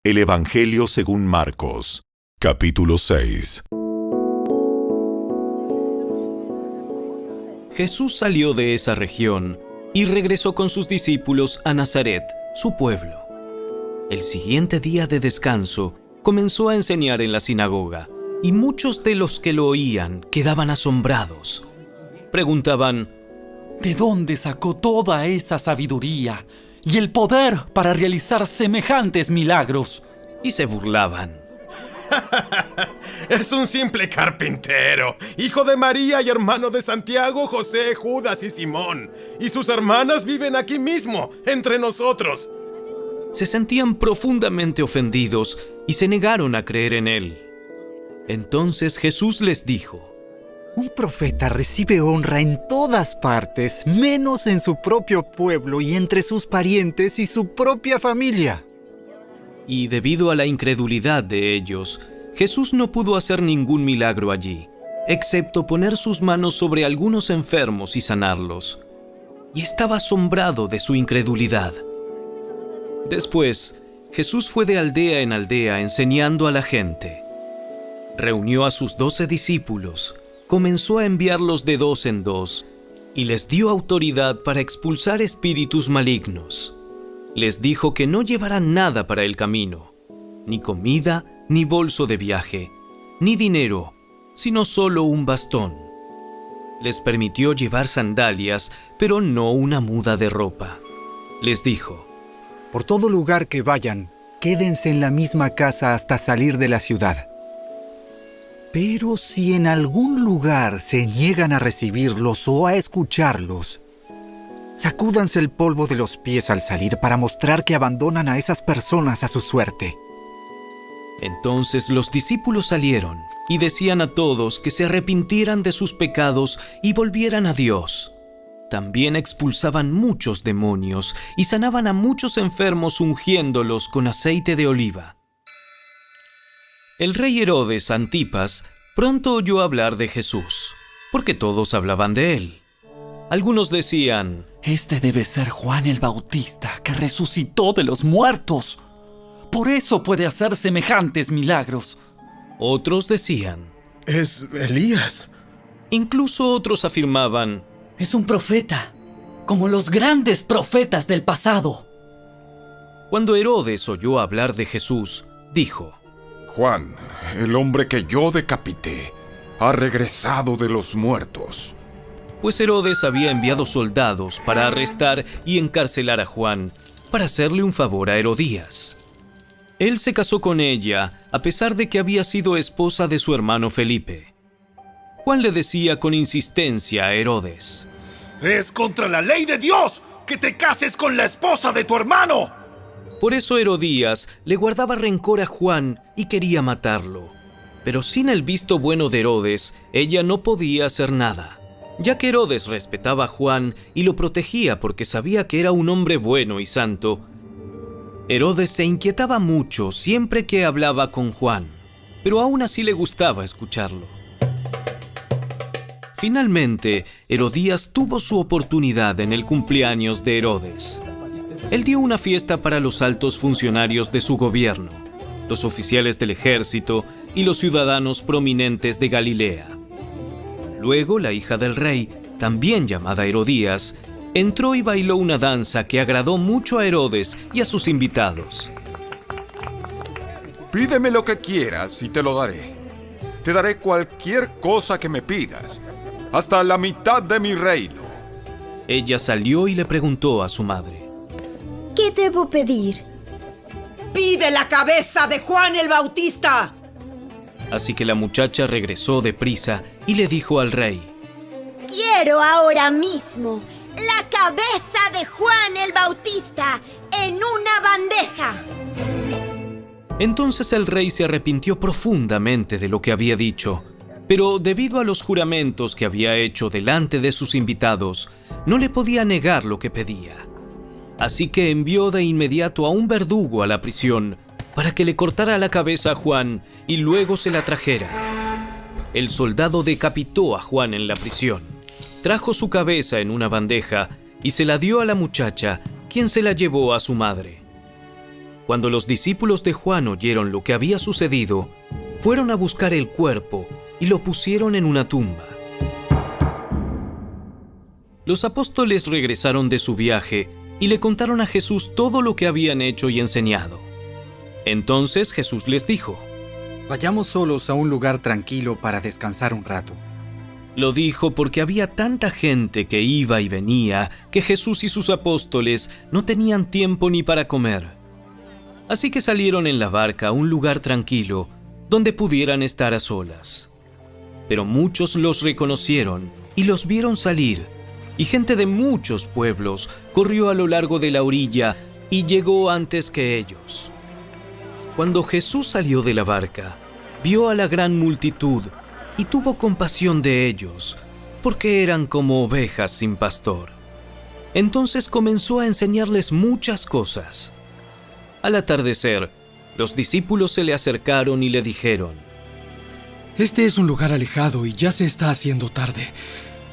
El Evangelio según Marcos, capítulo 6. Jesús salió de esa región y regresó con sus discípulos a Nazaret, su pueblo. El siguiente día de descanso comenzó a enseñar en la sinagoga, y muchos de los que lo oían quedaban asombrados. Preguntaban: ¿de dónde sacó toda esa sabiduría y el poder para realizar semejantes milagros? Y se burlaban. Es un simple carpintero, hijo de María y hermano de Santiago, José, Judas y Simón. Y sus hermanas viven aquí mismo, entre nosotros. Se sentían profundamente ofendidos y se negaron a creer en él. Entonces Jesús les dijo: un profeta recibe honra en todas partes, menos en su propio pueblo y entre sus parientes y su propia familia. Y debido a la incredulidad de ellos, Jesús no pudo hacer ningún milagro allí, excepto poner sus manos sobre algunos enfermos y sanarlos. Y estaba asombrado de su incredulidad. Después, Jesús fue de aldea en aldea enseñando a la gente. Reunió a sus 12 discípulos, comenzó a enviarlos de 2 en 2 y les dio autoridad para expulsar espíritus malignos. Les dijo que no llevaran nada para el camino, ni comida, ni bolso de viaje, ni dinero, sino solo un bastón. Les permitió llevar sandalias, pero no una muda de ropa. Les dijo: por todo lugar que vayan, quédense en la misma casa hasta salir de la ciudad. Pero si en algún lugar se niegan a recibirlos o a escucharlos, sacúdanse el polvo de los pies al salir para mostrar que abandonan a esas personas a su suerte. Entonces los discípulos salieron y decían a todos que se arrepintieran de sus pecados y volvieran a Dios. También expulsaban muchos demonios y sanaban a muchos enfermos ungiéndolos con aceite de oliva. El rey Herodes Antipas pronto oyó hablar de Jesús, porque todos hablaban de él. Algunos decían: este debe ser Juan el Bautista, que resucitó de los muertos. Por eso puede hacer semejantes milagros. Otros decían: Es Elías. Incluso otros afirmaban: es un profeta, como los grandes profetas del pasado. Cuando Herodes oyó hablar de Jesús, dijo: Juan, el hombre que yo decapité, ha regresado de los muertos. Pues Herodes había enviado soldados para arrestar y encarcelar a Juan, para hacerle un favor a Herodías. Él se casó con ella, a pesar de que había sido esposa de su hermano Felipe. Juan le decía con insistencia a Herodes: ¡es contra la ley de Dios que te cases con la esposa de tu hermano! Por eso Herodías le guardaba rencor a Juan y quería matarlo. Pero sin el visto bueno de Herodes, ella no podía hacer nada, ya que Herodes respetaba a Juan y lo protegía porque sabía que era un hombre bueno y santo. Herodes se inquietaba mucho siempre que hablaba con Juan, pero aún así le gustaba escucharlo. Finalmente, Herodías tuvo su oportunidad en el cumpleaños de Herodes. Él dio una fiesta para los altos funcionarios de su gobierno, los oficiales del ejército y los ciudadanos prominentes de Galilea. Luego, la hija del rey, también llamada Herodías, entró y bailó una danza que agradó mucho a Herodes y a sus invitados. Pídeme lo que quieras y te lo daré. Te daré cualquier cosa que me pidas, hasta la mitad de mi reino. Ella salió y le preguntó a su madre: ¿qué debo pedir? ¡Pide la cabeza de Juan el Bautista! Así que la muchacha regresó deprisa y le dijo al rey: quiero ahora mismo la cabeza de Juan el Bautista en una bandeja. Entonces el rey se arrepintió profundamente de lo que había dicho, pero debido a los juramentos que había hecho delante de sus invitados, no le podía negar lo que pedía. Así que envió de inmediato a un verdugo a la prisión para que le cortara la cabeza a Juan y luego se la trajera. El soldado decapitó a Juan en la prisión, trajo su cabeza en una bandeja y se la dio a la muchacha, quien se la llevó a su madre. Cuando los discípulos de Juan oyeron lo que había sucedido, fueron a buscar el cuerpo y lo pusieron en una tumba. Los apóstoles regresaron de su viaje y le contaron a Jesús todo lo que habían hecho y enseñado. Entonces Jesús les dijo: Vayamos solos a un lugar tranquilo para descansar un rato. Lo dijo porque había tanta gente que iba y venía que Jesús y sus apóstoles no tenían tiempo ni para comer. Así que salieron en la barca a un lugar tranquilo donde pudieran estar a solas. Pero muchos los reconocieron y los vieron salir, y gente de muchos pueblos corrió a lo largo de la orilla y llegó antes que ellos. Cuando Jesús salió de la barca, vio a la gran multitud y tuvo compasión de ellos, porque eran como ovejas sin pastor. Entonces comenzó a enseñarles muchas cosas. Al atardecer, los discípulos se le acercaron y le dijeron: Este es un lugar alejado y ya se está haciendo tarde.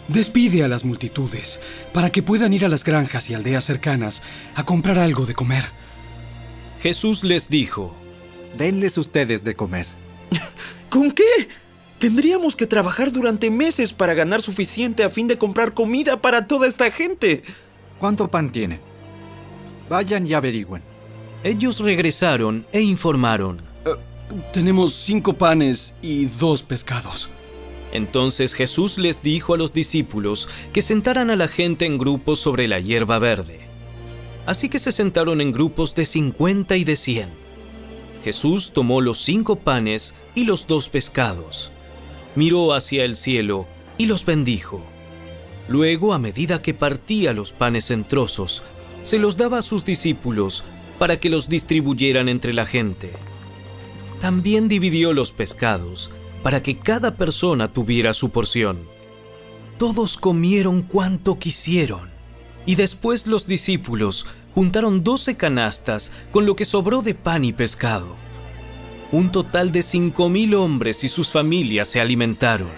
Despide a las multitudes para que puedan ir a las granjas y aldeas cercanas a comprar algo de comer. Jesús les dijo: Denles ustedes de comer. ¿Con qué? Tendríamos que trabajar durante meses para ganar suficiente a fin de comprar comida para toda esta gente. ¿Cuánto pan tienen? Vayan y averigüen. Ellos regresaron e informaron. Tenemos 5 panes y 2 pescados. Entonces Jesús les dijo a los discípulos que sentaran a la gente en grupos sobre la hierba verde. Así que se sentaron en grupos de 50 y de 100. Jesús tomó los 5 panes y los 2 pescados. Miró hacia el cielo y los bendijo. Luego, a medida que partía los panes en trozos, se los daba a sus discípulos para que los distribuyeran entre la gente. También dividió los pescados para que cada persona tuviera su porción. Todos comieron cuanto quisieron, y después los discípulos juntaron 12 canastas con lo que sobró de pan y pescado. Un total de 5,000 hombres y sus familias se alimentaron.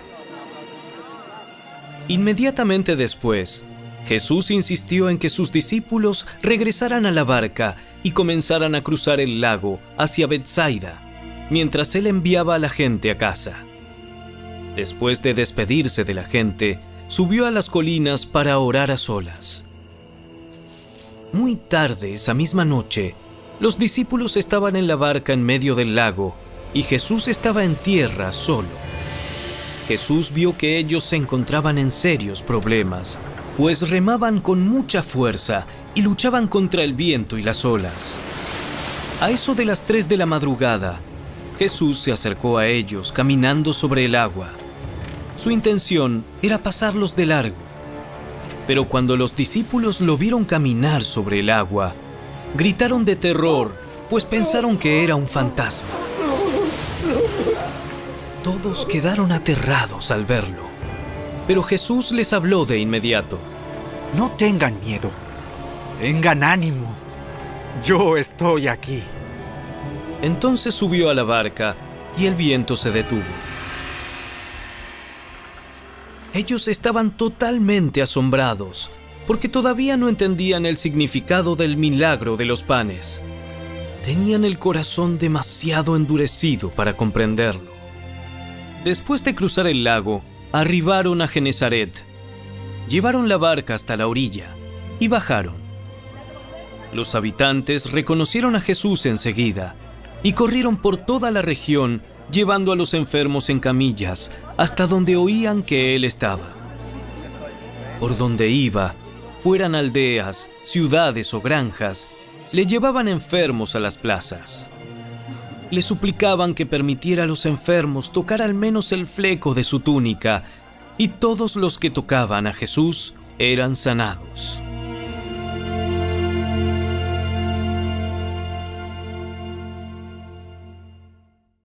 Inmediatamente después, Jesús insistió en que sus discípulos regresaran a la barca y comenzaran a cruzar el lago hacia Betsaida, mientras él enviaba a la gente a casa. Después de despedirse de la gente, subió a las colinas para orar a solas. Muy tarde esa misma noche, los discípulos estaban en la barca en medio del lago y Jesús estaba en tierra solo. Jesús vio que ellos se encontraban en serios problemas, pues remaban con mucha fuerza y luchaban contra el viento y las olas. A eso de las 3 de la madrugada, Jesús se acercó a ellos caminando sobre el agua. Su intención era pasarlos de largo. Pero cuando los discípulos lo vieron caminar sobre el agua, gritaron de terror, pues pensaron que era un fantasma. Todos quedaron aterrados al verlo, pero Jesús les habló de inmediato. No tengan miedo. Tengan ánimo. Yo estoy aquí. Entonces subió a la barca y el viento se detuvo. Ellos estaban totalmente asombrados, porque todavía no entendían el significado del milagro de los panes. Tenían el corazón demasiado endurecido para comprenderlo. Después de cruzar el lago, arribaron a Genesaret. Llevaron la barca hasta la orilla y bajaron. Los habitantes reconocieron a Jesús enseguida y corrieron por toda la región llevando a los enfermos en camillas hasta donde oían que él estaba. Por donde iba, fueran aldeas, ciudades o granjas, le llevaban enfermos a las plazas. Le suplicaban que permitiera a los enfermos tocar al menos el fleco de su túnica, y todos los que tocaban a Jesús eran sanados.